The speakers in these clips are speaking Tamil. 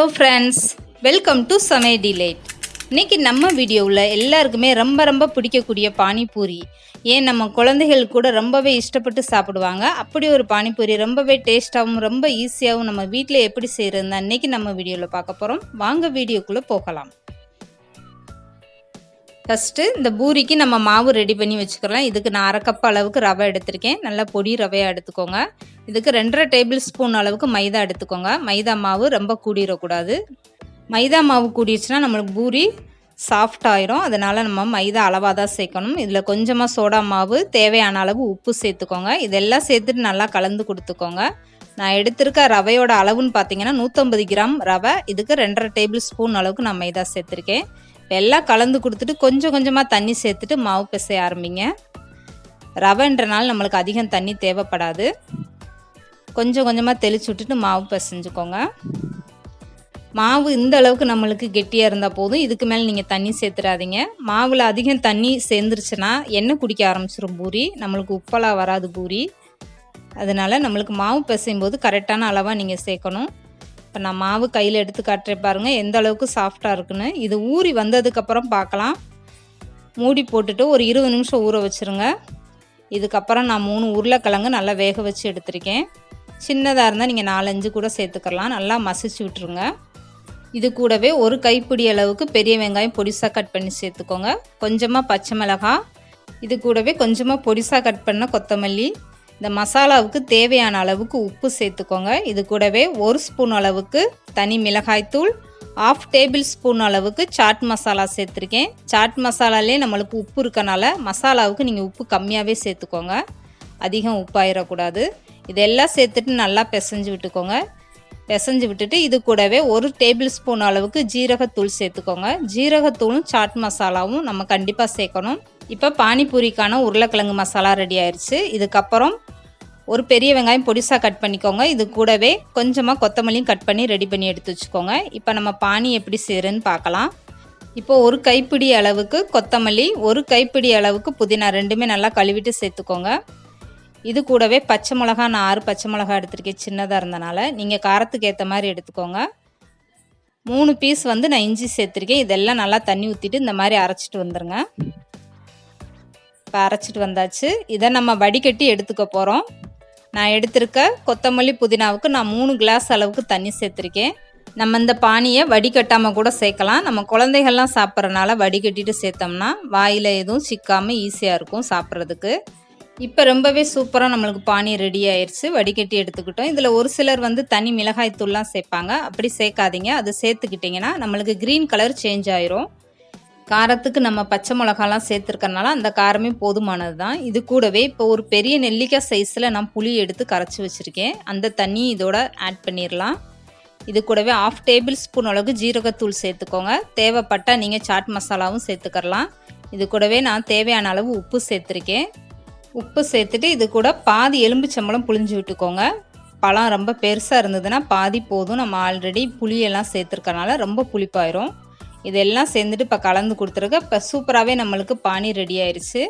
ஹலோ ஃப்ரெண்ட்ஸ், வெல்கம் டு சமே டிலேட். இன்றைக்கி நம்ம வீடியோவில் எல்லாருக்குமே ரொம்ப பிடிக்கக்கூடிய பானிபூரி, ஏன் நம்ம குழந்தைகள் கூட ரொம்பவே இஷ்டப்பட்டு சாப்பிடுவாங்க. அப்படி ஒரு பானிபூரி ரொம்பவே டேஸ்ட்டாகவும் ரொம்ப ஈஸியாகவும் நம்ம வீட்டில் எப்படி செய்கிறது தான் இன்றைக்கி நம்ம வீடியோவில் பார்க்க போகிறோம். வாங்க வீடியோக்குள்ளே போகலாம். ஃபஸ்ட்டு இந்த பூரிக்கு நம்ம மாவு ரெடி பண்ணி வச்சுக்கலாம். இதுக்கு நான் 1/2 கப் அளவுக்கு ரவை எடுத்திருக்கேன். நல்லா பொடி ரவையாக எடுத்துக்கோங்க. இதுக்கு 2.5 டேபிள் ஸ்பூன் அளவுக்கு மைதா எடுத்துக்கோங்க. மைதா மாவு ரொம்ப கூடிடக்கூடாது. மைதா மாவு கூடிடுச்சுன்னா நம்மளுக்கு பூரி சாஃப்ட் ஆயிரும். அதனால் நம்ம மைதா அளவாக தான் சேர்க்கணும். இதில் கொஞ்சமாக சோடா மாவு, தேவையான அளவு உப்பு சேர்த்துக்கோங்க. இதெல்லாம் சேர்த்துட்டு நல்லா கலந்து கொடுத்துக்கோங்க. நான் எடுத்திருக்க ரவையோட அளவுன்னு பார்த்தீங்கன்னா 150 கிராம் ரவை. இதுக்கு 2.5 டேபிள் ஸ்பூன் அளவுக்கு நான் மைதா சேர்த்துருக்கேன். எல்லாம் கலந்து கொடுத்துட்டு கொஞ்சம் கொஞ்சமாக தண்ணி சேர்த்துட்டு மாவு பிசைய ஆரம்பிங்க. ரவைன்றனால நம்மளுக்கு அதிகம் தண்ணி தேவைப்படாது. கொஞ்சம் கொஞ்சமாக தெளிச்சு விட்டுட்டு மாவு பிசைஞ்சுக்கோங்க. மாவு இந்த அளவுக்கு நம்மளுக்கு கெட்டியாக இருந்தால் போதும். இதுக்கு மேலே நீங்கள் தண்ணி சேர்த்துடாதீங்க. மாவில் அதிகம் தண்ணி சேர்ந்துருச்சுன்னா எண்ணெய் குடிக்க ஆரம்பிச்சிடும் பூரி. நம்மளுக்கு உப்பெல்லாம் வராது பூரி. அதனால் நம்மளுக்கு மாவு பிசையும் போது கரெக்டான அளவாக நீங்கள் சேர்க்கணும். இப்போ நான் மாவு கையில் எடுத்து காட்டுறேன் பாருங்கள் எந்த அளவுக்கு சாஃப்டாக இருக்குன்னு. இது ஊறி வந்ததுக்கப்புறம் பார்க்கலாம். மூடி போட்டுட்டு ஒரு 20 நிமிஷம் ஊற வச்சுருங்க. இதுக்கப்புறம் நான் 3 உருளைக்கிழங்கு நல்லா வேக வச்சு எடுத்திருக்கேன். சின்னதாக இருந்தால் நீங்கள் 4-5 கூட சேர்த்துக்கலாம். நல்லா மசிச்சு விட்டுருங்க. இது கூடவே ஒரு கைப்பிடி அளவுக்கு பெரிய வெங்காயம் பொடிசாக கட் பண்ணி சேர்த்துக்கோங்க. கொஞ்சமாக பச்சை மிளகாய், இது கூடவே கொஞ்சமாக பொடிசாக கட் பண்ண கொத்தமல்லி. இந்த மசாலாவுக்கு தேவையான அளவுக்கு உப்பு சேர்த்துக்கோங்க. இது கூடவே 1 ஸ்பூன் அளவுக்கு தனி மிளகாய்த்தூள், 1/2 டேபிள் ஸ்பூன் அளவுக்கு சாட் மசாலா சேர்த்துருக்கேன். சாட் மசாலாலே நம்மளுக்கு உப்பு இருக்கனால மசாலாவுக்கு நீங்கள் உப்பு கம்மியாகவே சேர்த்துக்கோங்க. அதிகம் உப்பாயிடக்கூடாது. இதெல்லாம் சேர்த்துட்டு நல்லா பிசைஞ்சு விட்டுக்கோங்க. பிசைஞ்சு விட்டுட்டு இது கூடவே 1 டேபிள் ஸ்பூன் அளவுக்கு ஜீரகத்தூள் சேர்த்துக்கோங்க. ஜீரகத்தூளும் சாட் மசாலாவும் நம்ம கண்டிப்பாக சேர்க்கணும். இப்போ பானிபூரிக்கான உருளைக்கிழங்கு மசாலா ரெடி ஆயிடுச்சு. இதுக்கப்புறம் ஒரு பெரிய வெங்காயம் பொடிசாக கட் பண்ணிக்கோங்க. இது கூடவே கொஞ்சமாக கொத்தமல்லியும் கட் பண்ணி ரெடி பண்ணி எடுத்து வச்சுக்கோங்க. இப்போ நம்ம பானி எப்படி செய்கிறேன்னு பார்க்கலாம். இப்போ ஒரு கைப்பிடி அளவுக்கு கொத்தமல்லி, ஒரு கைப்பிடி அளவுக்கு புதினா, ரெண்டுமே நல்லா கழுவிட்டு சேர்த்துக்கோங்க. இது கூடவே பச்சை மிளகா, நான் 6 பச்சை மிளகா எடுத்துருக்கேன். சின்னதாக இருந்தனால நீங்கள் காரத்துக்கு ஏற்ற மாதிரி எடுத்துக்கோங்க. 3 பீஸ் நான் இஞ்சி சேர்த்துருக்கேன். இதெல்லாம் நல்லா தண்ணி ஊற்றிட்டு இந்த மாதிரி அரைச்சிட்டு வந்துடுங்க. இப்போ அரைச்சிட்டு வந்தாச்சு. இதை நம்ம வடிகட்டி எடுத்துக்க போகிறோம். நான் எடுத்திருக்க கொத்தமல்லி புதினாவுக்கு நான் 3 கிளாஸ் அளவுக்கு தண்ணி சேர்த்துருக்கேன். நம்ம இந்த பானியை வடிகட்டாமல் கூட சேர்க்கலாம். நம்ம குழந்தைகள்லாம் சாப்பிட்றனால வடிகட்டிட்டு சேர்த்தோம்னா வாயில் எதுவும் சிக்காமல் ஈஸியாக இருக்கும் சாப்பிட்றதுக்கு. இப்போ ரொம்பவே சூப்பராக நம்மளுக்கு பானி ரெடி ஆயிடுச்சு. வடிகட்டி எடுத்துக்கிட்டோம். இதில் ஒரு சிலர் தனி மிளகாய் தூள்லாம் சேர்ப்பாங்க. அப்படி சேர்க்காதீங்க. அது சேர்த்துக்கிட்டிங்கன்னா நம்மளுக்கு க்ரீன் கலர் சேஞ்ச் ஆயிரும். காரத்துக்கு நம்ம பச்சை மிளகாலாம் சேர்த்துருக்கறனால அந்த காரமே போதுமானது தான். இது கூடவே இப்போ ஒரு பெரிய நெல்லிக்காய் சைஸில் நான் புளி எடுத்து கரைச்சி வச்சுருக்கேன். அந்த தண்ணி இதோட ஆட் பண்ணிடலாம். இது கூடவே 1/2 டேபிள் ஸ்பூன் அளவுக்கு ஜீரகத்தூள் சேர்த்துக்கோங்க. தேவைப்பட்டால் நீங்கள் சாட் மசாலாவும் சேர்த்துக்கலாம். இது கூடவே நான் தேவையான அளவு உப்பு சேர்த்துருக்கேன். உப்பு சேர்த்துட்டு இது கூட பாதி எலும்புச்சம்பழம் புளிஞ்சு விட்டுக்கோங்க. பழம் ரொம்ப பெருசாக இருந்ததுன்னா பாதி போதும். நம்ம ஆல்ரெடி புளியெல்லாம் சேர்த்துருக்கனால ரொம்ப புளிப்பாயிரும். இதெல்லாம் சேர்ந்துட்டு இப்போ கலந்து கொடுத்துருக்க. இப்போ சூப்பராகவே நம்மளுக்கு பானி ரெடி ஆயிடுச்சு.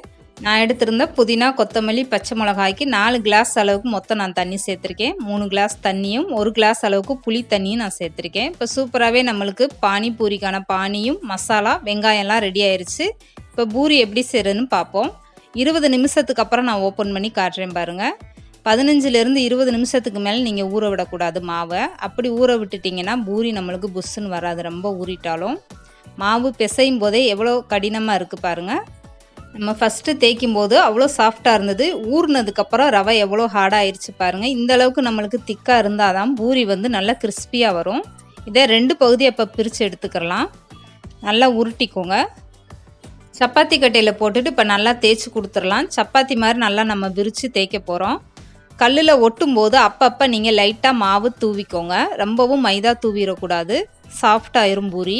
நான் எடுத்திருந்த புதினா, கொத்தமல்லி, பச்சை மிளகாய்க்கு 4 கிளாஸ் அளவுக்கு மொத்தம் நான் தண்ணி சேர்த்துருக்கேன். 3 கிளாஸ் தண்ணியும் 1 கிளாஸ் அளவுக்கு புளி தண்ணியும் நான் சேர்த்துருக்கேன். இப்போ சூப்பராகவே நம்மளுக்கு பானிபூரிக்கான பானியும் மசாலா வெங்காயம்லாம் ரெடி ஆயிடுச்சு. இப்போ பூரி எப்படி செய்கிறதுன்னு பார்ப்போம். 20 நிமிஷத்துக்கு அப்புறம் நான் ஓப்பன் பண்ணி காட்டுறேன் பாருங்கள். 15லேருந்து 20 நிமிஷத்துக்கு மேலே நீங்கள் ஊற விடக்கூடாது மாவை. அப்படி ஊற விட்டுட்டிங்கன்னா பூரி நம்மளுக்கு புஷ்ஷுன்னு வராது. ரொம்ப ஊறிட்டாலும் மாவு பிசையும் போதே எவ்வளோ கடினமாக இருக்குது பாருங்கள். நம்ம ஃபஸ்ட்டு தேய்க்கும் போது அவ்வளோ சாஃப்டாக இருந்தது. ஊறினதுக்கப்புறம் ரவை எவ்வளோ ஹார்டாக ஆயிடுச்சு பாருங்கள். இந்த அளவுக்கு நம்மளுக்கு திக்காக இருந்தால் தான் பூரி நல்லா கிறிஸ்பியாக வரும். இதை 2 பகுதியை இப்போ பிரித்து எடுத்துக்கலாம். நல்லா உருட்டிக்கோங்க. சப்பாத்தி கட்டையில் போட்டுட்டு இப்போ நல்லா தேய்ச்சி கொடுத்துடலாம். சப்பாத்தி மாதிரி நல்லா நம்ம விரித்து தேய்க்க போகிறோம். கல்லில் ஒட்டும் போது அப்பப்போ நீங்கள் லைட்டாக மாவு தூவிக்கோங்க. ரொம்பவும் மைதா தூவிடக்கூடாது. சாஃப்டாயிரும் பூரி.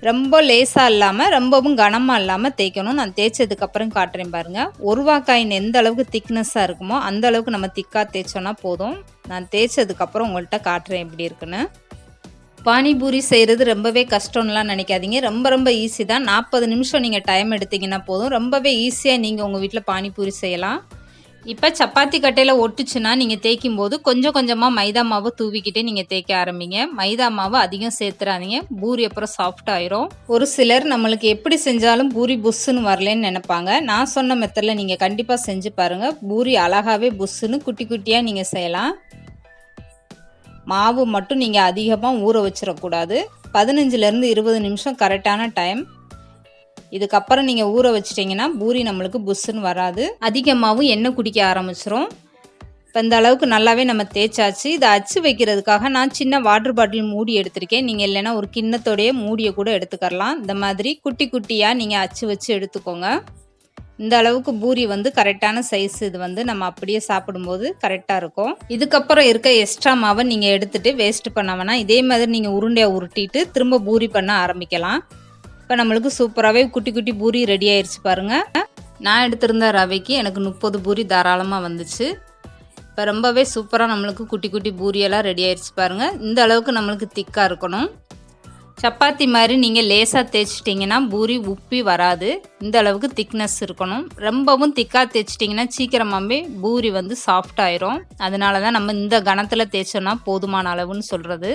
ரொம்ப லேசாக இல்லாமல் ரொம்பவும் கனமாக இல்லாமல் தேய்க்கணும். நான் தேய்ச்சதுக்கப்புறம் காட்டுறேன் பாருங்கள். ஒருவாக்காயின் எந்த அளவுக்கு திக்னஸ்ஸாக இருக்குமோ அந்த அளவுக்கு நம்ம திக்காக தேய்ச்சோன்னா போதும். நான் தேய்ச்சதுக்கப்புறம் உங்கள்கிட்ட காட்டுறேன் எப்படி இருக்குன்னு. பானிபூரி செய்கிறது ரொம்பவே கஷ்டம்லாம் நினைக்காதீங்க. ரொம்ப ஈஸி தான். 40 நிமிஷம் நீங்கள் டைம் எடுத்திங்கன்னா போதும். ரொம்பவே ஈஸியாக நீங்கள் உங்கள் வீட்டில் பானிபூரி செய்யலாம். இப்போ சப்பாத்தி கட்டையில் ஒட்டுச்சுன்னா நீங்கள் தேய்க்கும் போது கொஞ்சம் கொஞ்சமாக மைதா மாவு தூவிக்கிட்டே நீங்கள் தேய்க்க ஆரம்பிங்க. மைதா மாவு அதிகம் சேர்த்துறாதீங்க, பூரி அப்புறம் சாஃப்ட் ஆயிரும். ஒரு சிலர் நம்மளுக்கு எப்படி செஞ்சாலும் பூரி புஸ்ஸுன்னு வரலன்னு நினைப்பாங்க. நான் சொன்ன மெத்தடில் நீங்கள் கண்டிப்பாக செஞ்சு பாருங்கள். பூரி அழகாகவே புஸ்ஸுன்னு குட்டி குட்டியாக நீங்கள் செய்யலாம். மாவு மட்டும் நீங்கள் அதிகமாக ஊற வச்சிடக்கூடாது. 15லேருந்து 20 நிமிஷம் கரெக்டான டைம். இதுக்கப்புறம் நீங்கள் ஊற வச்சிட்டிங்கன்னா பூரி நம்மளுக்கு புஸ்ஸுன்னு வராது. அதிகமாகவும் எண்ணெய் குடிக்க ஆரம்பிச்சிரும். இப்போ இந்த அளவுக்கு நல்லாவே நம்ம தேய்ச்சாச்சு. இதை அச்சு வைக்கிறதுக்காக நான் சின்ன வாட்டர் பாட்டில் மூடி எடுத்திருக்கேன். நீங்கள் இல்லைன்னா ஒரு கிண்ணத்தோடைய மூடியை கூட எடுத்துக்கலாம். இந்த மாதிரி குட்டி குட்டியாக நீங்கள் அச்சு வச்சு எடுத்துக்கோங்க. இந்த அளவுக்கு பூரி வந்து கரெக்டான சைஸ். இது வந்து நம்ம அப்படியே சாப்பிடும்போது கரெக்டாக இருக்கும். இதுக்கப்புறம் இருக்க எக்ஸ்ட்ரா மாவை நீங்கள் எடுத்துகிட்டு வேஸ்ட் பண்ண வேணாம். இதே மாதிரி நீங்கள் உருண்டையாக உருட்டிட்டு திரும்ப பூரி பண்ண ஆரம்பிக்கலாம். இப்போ நம்மளுக்கு சூப்பராகவே குட்டி குட்டி பூரி ரெடி ஆயிடுச்சு பாருங்கள். நான் எடுத்திருந்த ரவைக்கு எனக்கு 30 பூரி தாராளமாக வந்துச்சு. இப்போ ரொம்பவே சூப்பராக நம்மளுக்கு குட்டி குட்டி பூரியெல்லாம் ரெடி ஆயிடுச்சு பாருங்கள். இந்த அளவுக்கு நம்மளுக்கு திக்காக இருக்கணும். சப்பாத்தி மாதிரி நீங்கள் லேசாக தேய்ச்சிட்டிங்கன்னா பூரி உப்பி வராது. இந்த அளவுக்கு திக்னஸ் இருக்கணும். ரொம்பவும் திக்காக தேய்ச்சிட்டிங்கன்னா சீக்கிரமாகவே பூரி வந்து சாஃப்ட் ஆயிரும். அதனால தான் நம்ம இந்த கணத்தில் தேய்ச்சோன்னா போதுமான அளவுன்னு சொல்கிறது.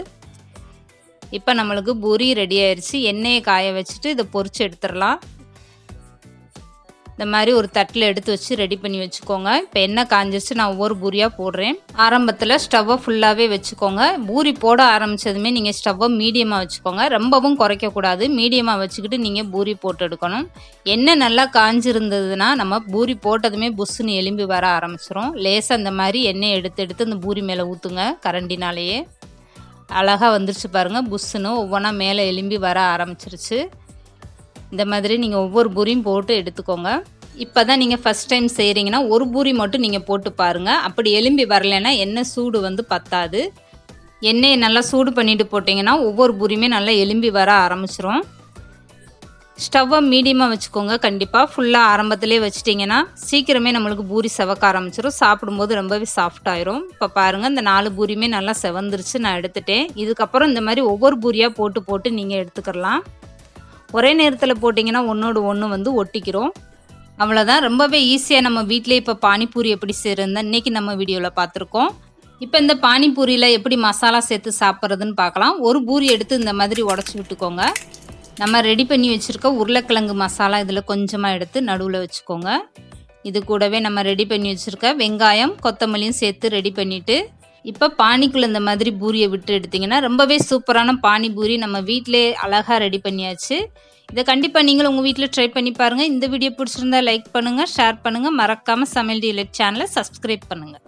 இப்போ நம்மளுக்கு பூரி ரெடி ஆயிடுச்சு. எண்ணெயை காய வச்சுட்டு இதை பொரிச்சு எடுத்துடலாம். இந்த மாதிரி ஒரு தட்டில் எடுத்து வச்சு ரெடி பண்ணி வச்சுக்கோங்க. இப்போ எண்ணெய் காஞ்சிச்சு, நான் ஒவ்வொரு பூரியாக போடுறேன். ஆரம்பத்தில் ஸ்டவ்வை ஃபுல்லாகவே வச்சுக்கோங்க. பூரி போட ஆரம்பித்ததுமே நீங்கள் ஸ்டவ்வை மீடியமாக வச்சுக்கோங்க. ரொம்பவும் குறைக்கக்கூடாது. மீடியமாக வச்சுக்கிட்டு நீங்கள் பூரி போட்டு எடுக்கணும். எண்ணெய் நல்லா காஞ்சிருந்ததுன்னா நம்ம பூரி போட்டதுமே புஸ்ஸுன்னு எலும்பி வர ஆரம்பிச்சிரும். லேசாக இந்த மாதிரி எண்ணெயை எடுத்து இந்த பூரி மேலே ஊற்றுங்க. கரண்டினாலேயே அழகாக வந்துருச்சு பாருங்கள். புஸ்ஸுன்னு ஒவ்வொன்றா மேலே எலும்பி வர ஆரம்பிச்சிருச்சு. இந்த மாதிரி நீங்கள் ஒவ்வொரு பூரியும் போட்டு எடுத்துக்கோங்க. இப்போ தான் நீங்கள் ஃபஸ்ட் டைம் செய்கிறீங்கன்னா ஒரு பூரி மட்டும் நீங்கள் போட்டு பாருங்கள். அப்படி எலும்பி வரலைன்னா எண்ணெய் சூடு வந்து பத்தாது. எண்ணெயை நல்லா சூடு பண்ணிவிட்டு போட்டிங்கன்னா ஒவ்வொரு பூரியுமே நல்லா எலும்பி வர ஆரம்பிச்சிரும். ஸ்டவ்வை மீடியமாக வச்சுக்கோங்க. கண்டிப்பாக ஃபுல்லாக ஆரம்பத்திலே வச்சிட்டிங்கன்னா சீக்கிரமே நம்மளுக்கு பூரி செவக்க ஆரம்பிச்சிடும். சாப்பிடும்போது ரொம்பவே சாஃப்ட் ஆயிரும். இப்போ பாருங்கள், இந்த 4 பூரியுமே நல்லா செவந்துருச்சு. நான் எடுத்துட்டேன். இதுக்கப்புறம் இந்த மாதிரி ஒவ்வொரு பூரியாக போட்டு நீங்கள் எடுத்துக்கலாம். ஒரே நேரத்தில் போட்டிங்கன்னா ஒன்றோடு ஒன்று வந்து ஒட்டிக்கிறோம். அவ்வளோதான். ரொம்பவே ஈஸியாக நம்ம வீட்டிலே இப்போ பானிபூரி எப்படி செய்கிறதுன்னு இன்றைக்கி நம்ம வீடியோவில் பார்த்துருக்கோம். இப்போ இந்த பானிபூரியில் எப்படி மசாலா சேர்த்து சாப்பிட்றதுன்னு பார்க்கலாம். ஒரு பூரி எடுத்து இந்த மாதிரி உடச்சி விட்டுக்கோங்க. நம்ம ரெடி பண்ணி வச்சுருக்க உருளைக்கிழங்கு மசாலா இதில் கொஞ்சமாக எடுத்து நடுவில் வச்சுக்கோங்க. இது கூடவே நம்ம ரெடி பண்ணி வச்சுருக்க வெங்காயம் கொத்தமல்லியும் சேர்த்து ரெடி பண்ணிவிட்டு இப்போ பானிக்குள்ளே இந்த மாதிரி பூரியை விட்டு எடுத்திங்கன்னா ரொம்பவே சூப்பரான பானிபூரி நம்ம வீட்டிலே அழகாக ரெடி பண்ணியாச்சு. இதை கண்டிப்பாக நீங்களும் உங்கள் வீட்டில் ட்ரை பண்ணி பாருங்கள். இந்த வீடியோ பிடிச்சிருந்தா லைக் பண்ணுங்கள், ஷேர் பண்ணுங்கள். மறக்காமல் சமையல் டிலைட் சேனலை சப்ஸ்கிரைப் பண்ணுங்கள்.